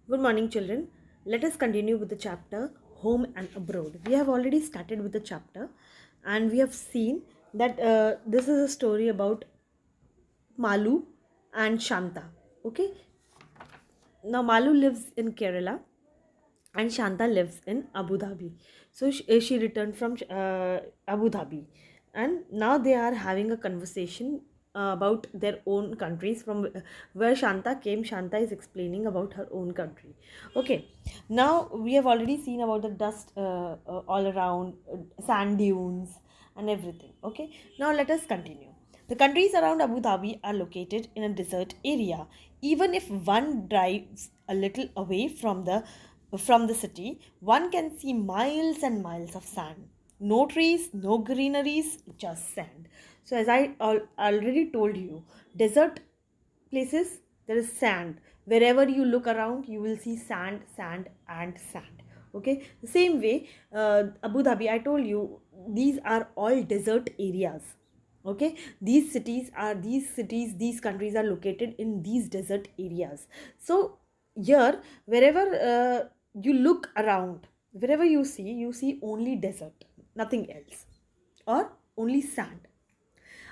Good morning, children. Let us continue with the chapter Home and Abroad. We have already started with the chapter and we have seen that this is a story about Malu and Shanta. Okay, now Malu lives in Kerala and Shanta lives in Abu Dhabi. So she returned from Abu Dhabi, and now they are having a conversation about their own countries. From where Shanta came, Shanta is explaining about her own country. Okay, now we have already seen about the dust all around, sand dunes, and everything. Okay, now let us continue. The countries around Abu Dhabi are located in a desert area. Even if one drives a little away from the city, one can see miles and miles of sand. No trees, no greeneries, just sand. So, as I already told you, desert places there is sand. Wherever you look around, you will see sand, sand, and sand. Okay, the same way, Abu Dhabi, I told you, these are all desert areas. Okay, these countries are located in these desert areas. So here, wherever you look around, wherever you see only desert, nothing else, or only sand.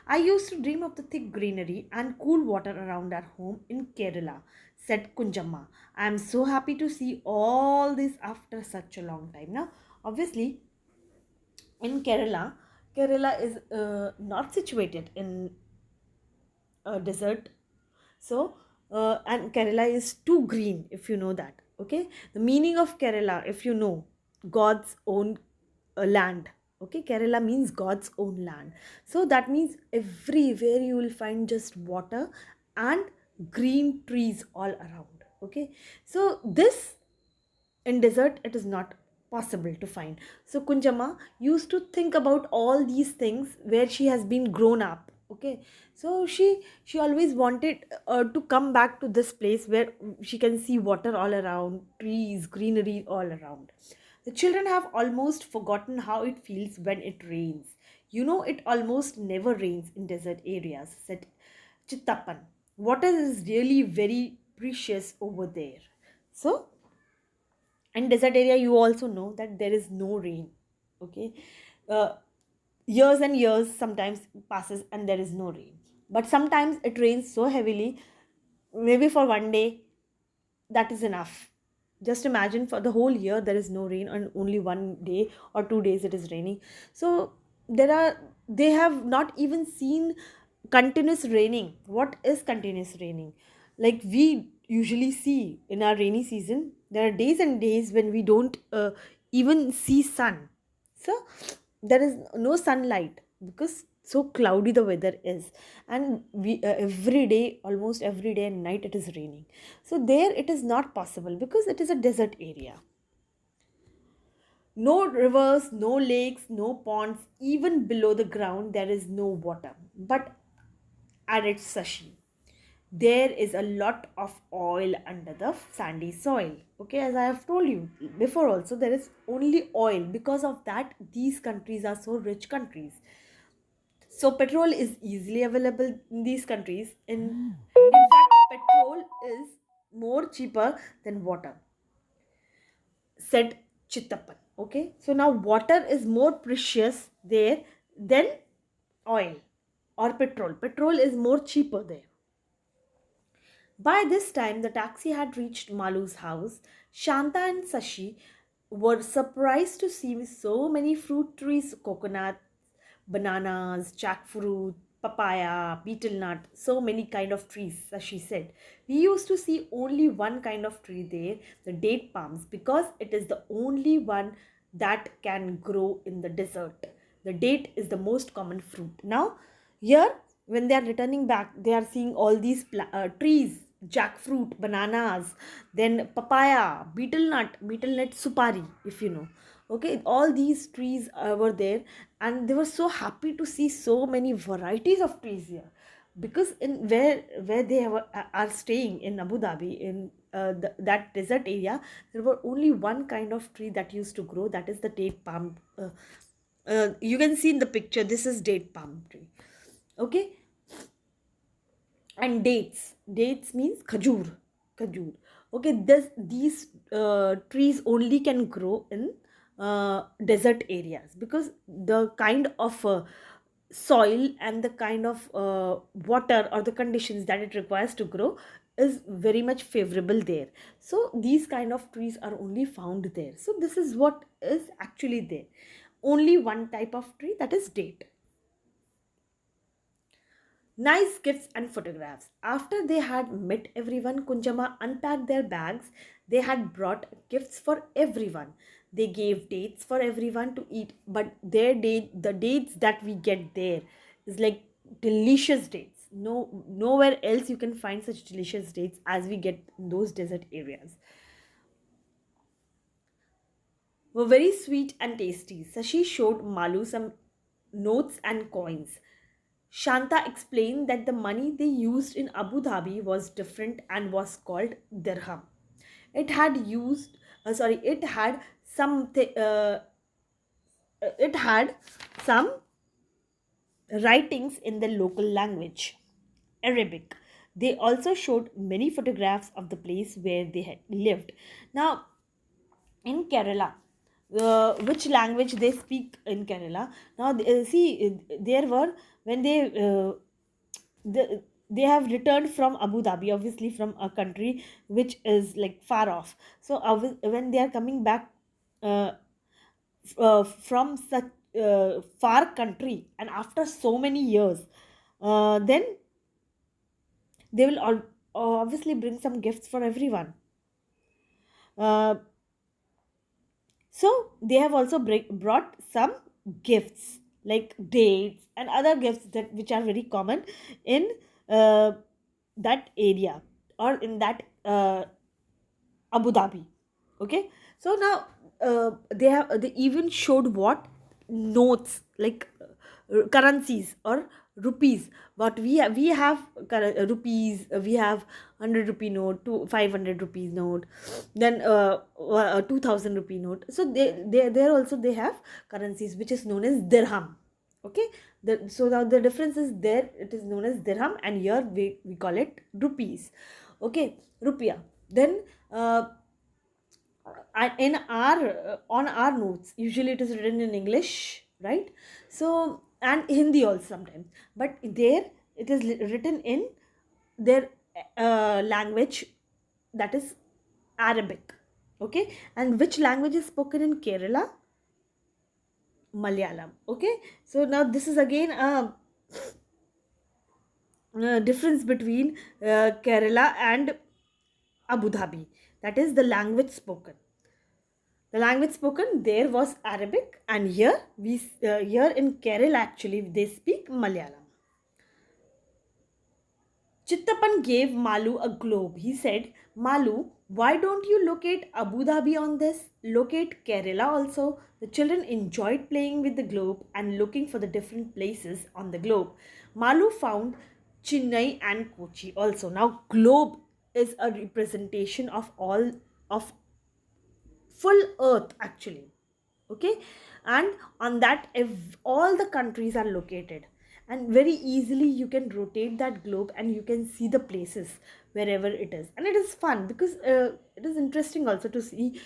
I used to dream of the thick greenery and cool water around our home in Kerala, said Kunjamma. I am so happy to see all this after such a long time. Now, obviously, in Kerala is not situated in a desert. So, and Kerala is too green, if you know that. Okay, the meaning of Kerala, if you know, God's own land. Okay, Kerala means God's own land. So that means everywhere you will find just water and green trees all around. Okay, so this in desert it is not possible to find. So Kunjama used to think about all these things where she has been grown up. Okay, so she always wanted to come back to this place where she can see water all around, trees, greenery all around. The children have almost forgotten how it feels when it rains. You know, it almost never rains in desert areas, said Chittappan. Water is really very precious over there. So in desert area you also know that there is no rain. Okay, uh, years and years sometimes passes and there is no rain, but sometimes it rains so heavily, maybe for one day, that is enough. Just imagine for the whole year there is no rain and only one day or 2 days it is raining. So they have not even seen continuous raining. What is continuous raining? Like we usually see in our rainy season, there are days and days when we don't even see sun. So there is no sunlight because so cloudy the weather is, and we every day, almost every day and night, it is raining. So there it is not possible because it is a desert area. No rivers, no lakes, no ponds, even below the ground there is no water. But added Sashi, there is a lot of oil under the sandy soil. Okay, as I have told you before also, there is only oil. Because of that, these countries are so rich countries. So petrol is easily available in these countries. In fact, petrol is more cheaper than water, said Chittappan. Okay, so now water is more precious there than oil or petrol. Petrol is more cheaper there. By this time, the taxi had reached Malu's house. Shanta and Sashi were surprised to see so many fruit trees, coconut, bananas, jackfruit, papaya, betel nut, so many kind of trees, Sashi said. We used to see only one kind of tree there, the date palms, because it is the only one that can grow in the desert. The date is the most common fruit. Now, here, when they are returning back, they are seeing all these trees, jackfruit, bananas, then papaya, betel nut supari, if you know. Okay, all these trees were there, and they were so happy to see so many varieties of trees here. Because in where they are staying in Abu Dhabi, in that desert area, there were only one kind of tree that used to grow, that is the date palm. You can see in the picture, this is date palm tree. Okay, and dates means khajur. Okay, these trees only can grow in desert areas, because the kind of soil and the kind of water or the conditions that it requires to grow is very much favorable there. So these kind of trees are only found there. So this is what is actually there. Only one type of tree, that is date. Nice gifts and photographs. After they had met everyone, Kunjama unpacked their bags. They had brought gifts for everyone. They gave dates for everyone to eat, but the dates that we get there is like delicious dates. Nowhere else you can find such delicious dates as we get in those desert areas. Were very sweet and tasty. Sashi showed Malu some notes and coins. Shanta explained that the money they used in Abu Dhabi was different and was called dirham. It had used, sorry, it had some writings in the local language, Arabic. They also showed many photographs of the place where they had lived. Now, in Kerala, which language they speak in Kerala? Now, there were when they have returned from Abu Dhabi, obviously from a country which is like far off. So when they are coming back uh, from such far country, and after so many years, then they will obviously bring some gifts for everyone. Uh, So they have also brought some gifts like dates and other gifts that which are very common in uh, that area or in that Abu Dhabi. Okay, so now they even showed what notes like currencies or rupees. What we have rupees. We have 100 rupee note, 500 rupees note, then 2000 rupee note. So they there also they have currencies which is known as dirham. Okay, so now the difference is there. It is known as dirham, and here we call it rupees. Okay, rupiah. Then in our on our notes usually it is written in English, right? So and Hindi also sometimes, but there it is written in their language, that is Arabic. Okay, and which language is spoken in Kerala? Malayalam. Okay, so now this is again a difference between Kerala and Abu Dhabi, that is the language spoken. The language spoken there was Arabic, and here in Kerala actually they speak Malayalam. Chittapan gave Malu a globe. He said, Malu, why don't you locate Abu Dhabi on this? Locate Kerala also. The children enjoyed playing with the globe and looking for the different places on the globe. Malu found Chennai and Kochi also. Now, globe is a representation of all of full earth actually. Okay, and on that if all the countries are located, and very easily you can rotate that globe and you can see the places wherever it is, and it is fun because it is interesting also to see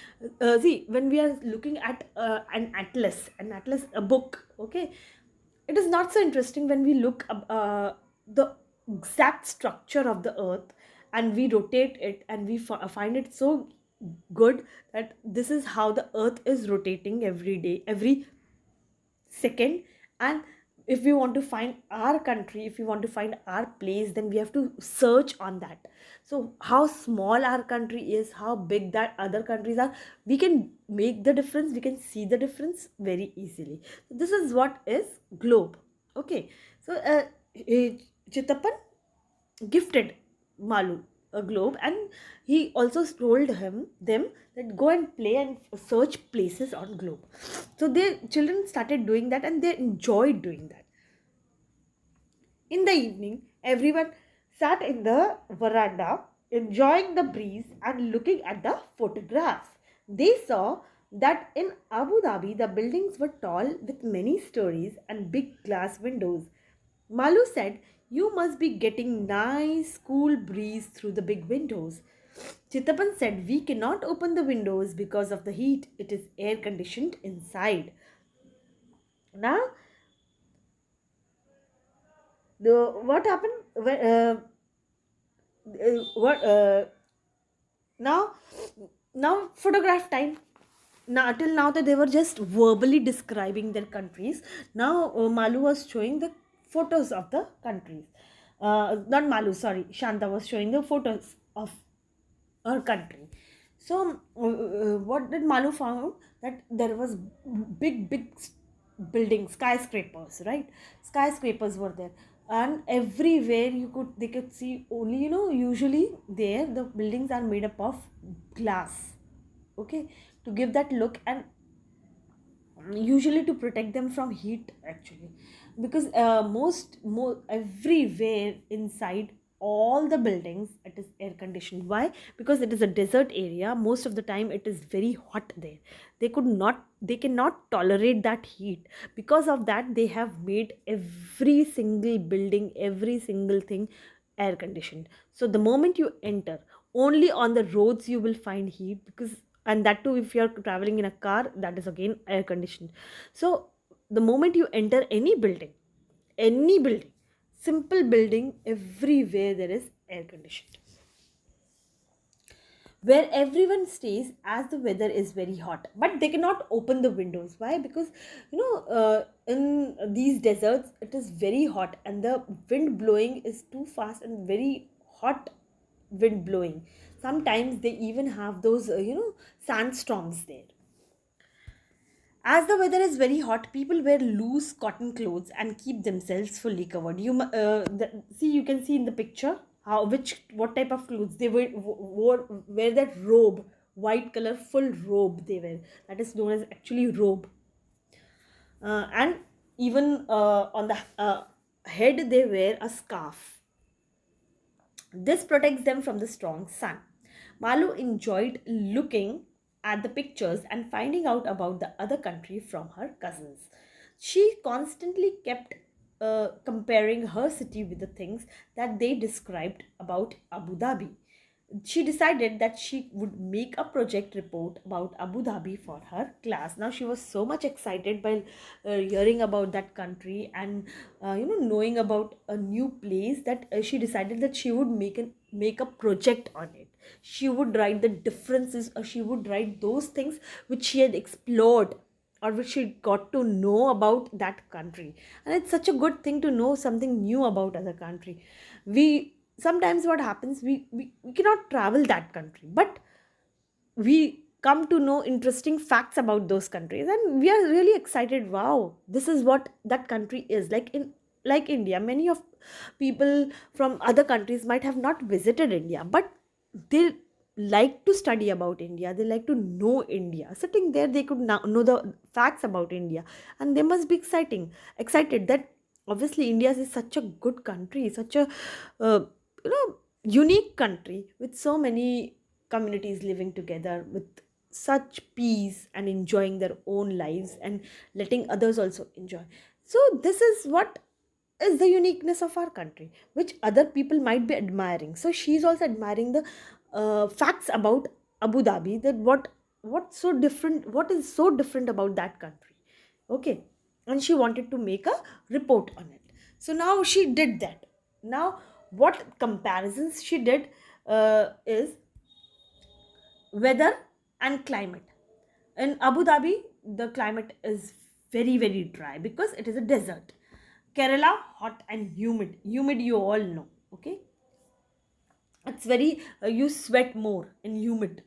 when we are looking at an atlas, a book. Okay, it is not so interesting when we look the exact structure of the earth and we rotate it and we find it so good that this is how the earth is rotating every day, every second. And if we want to find our country, if we want to find our place, then we have to search on that. So how small our country is, how big that other countries are, we can make the difference, we can see the difference very easily. So this is what is globe. Okay, so Chittapan gifted Malu a globe, and he also told them that go and play and search places on globe. So the children started doing that and they enjoyed doing that. In the evening, everyone sat in the veranda enjoying the breeze and looking at the photographs. They saw that in Abu Dhabi the buildings were tall with many stories and big glass windows. Malu said, you must be getting nice cool breeze through the big windows. Chitapan said, "We cannot open the windows because of the heat. It is air conditioned inside." Now, the what happened? What now? Now, photograph time. Now, till now that they were just verbally describing their countries. Now, Malu was showing the photos of the countries. Not Malu, sorry. Shanta was showing the photos of her country. So, what did Malu found? That there was big buildings, skyscrapers, right? Skyscrapers were there, and everywhere they could see only, usually there the buildings are made up of glass, okay, to give that look, and usually to protect them from heat actually, because everywhere inside all the buildings it is air conditioned. Why? Because it is a desert area. Most of the time it is very hot there. They cannot tolerate that heat. Because of that, they have made every single building, every single thing air conditioned. So the moment you enter, only on the roads you will find heat, because and that too if you're traveling in a car, that is again air conditioned. So the moment you enter any building, simple building, everywhere there is air conditioned, where everyone stays as the weather is very hot, but they cannot open the windows. Why? Because in these deserts it is very hot, and the wind blowing is too fast and very hot wind blowing. Sometimes they even have those sandstorms there. As the weather is very hot, people wear loose cotton clothes and keep themselves fully covered. You can see in the picture how which what type of clothes they wear that robe, white color full robe they wear. That is known as actually robe. And even on the head they wear a scarf. This protects them from the strong sun. Malu enjoyed looking at the pictures and finding out about the other country from her cousins. She constantly kept comparing her city with the things that they described about Abu Dhabi. She decided that she would make a project report about Abu Dhabi for her class. Now she was so much excited by hearing about that country and knowing about a new place, that she decided that she would make a project on it. She would write the differences, or she would write those things which she had explored or which she got to know about that country. And it's such a good thing to know something new about other country. We sometimes what happens, we cannot travel that country, but we come to know interesting facts about those countries, and we are really excited. Wow, this is what that country is like. In like India, many of people from other countries might have not visited India, but they like to study about India, they like to know India. Sitting there, they could now know the facts about India, and they must be excited that obviously India is such a good country, such a uh, unique country with so many communities living together with such peace and enjoying their own lives and letting others also enjoy. So this is what is the uniqueness of our country, which other people might be admiring. So she's also admiring the facts about Abu Dhabi, that what is so different about that country. Okay, and she wanted to make a report on it. So now she did that. Now what comparisons she did is weather and climate. In Abu Dhabi, the climate is very dry because it is a desert. Kerala, hot and humid. Humid, you all know. Okay, it's very you sweat more in humid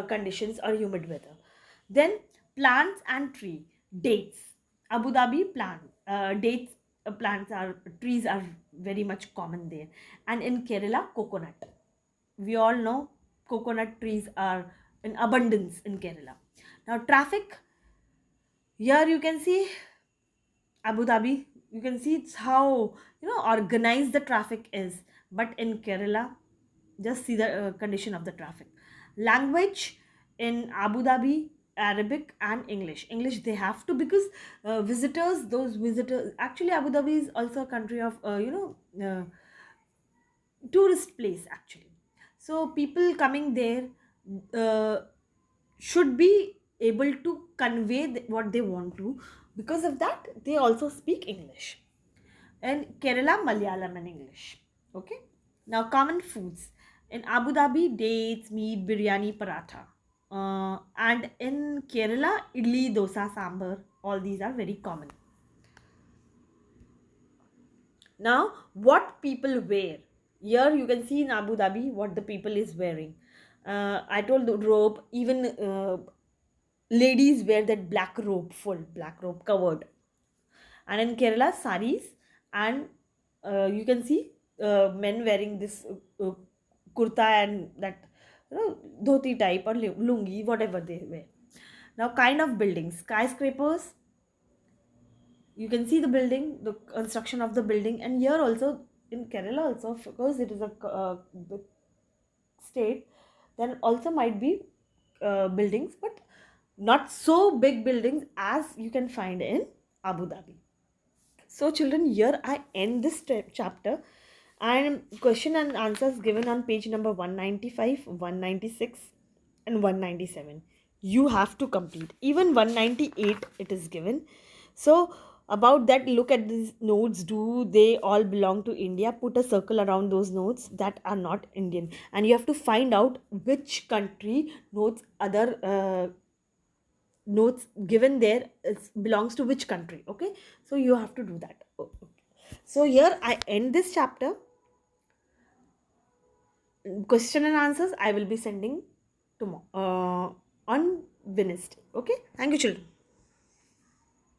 conditions or humid weather. Then plants and tree, dates. Abu Dhabi dates, plants are trees are very much common there, and in Kerala, coconut. We all know coconut trees are in abundance in Kerala. Now traffic, here you can see Abu Dhabi, you can see it's how organized the traffic is. But in Kerala, just see the condition of the traffic. Language in Abu Dhabi, Arabic and English. English they have to, because those visitors. Actually, Abu Dhabi is also a country of tourist place actually. So people coming there uh, should be able to convey what they want to. Because of that, they also speak English. In Kerala, Malayalam and English. Okay. Now, common foods. In Abu Dhabi, dates, meat, biryani, paratha. And in Kerala, idli, dosa, sambar. All these are very common. Now, what people wear. Here you can see in Abu Dhabi what the people is wearing. I told the robe, even ladies wear that black robe, full black robe covered. And in Kerala, saris, and you can see men wearing this kurta and that dhoti type or lungi, whatever they wear. Now, kind of buildings, skyscrapers, you can see the building, the construction of the building. And here also in Kerala also, because it is a big state, then also might be buildings, but not so big buildings as you can find in Abu Dhabi. So children, here I end this chapter, and question and answers given on page number 195, 196 and 197. You have to complete. Even 198 it is given. So about that, look at these nodes. Do they all belong to India? Put a circle around those nodes that are not Indian, and you have to find out which country nodes other notes given there belongs to which country. Okay, so you have to do that. Okay. So here I end this chapter. Question and answers I will be sending tomorrow on Wednesday. Okay, thank you children.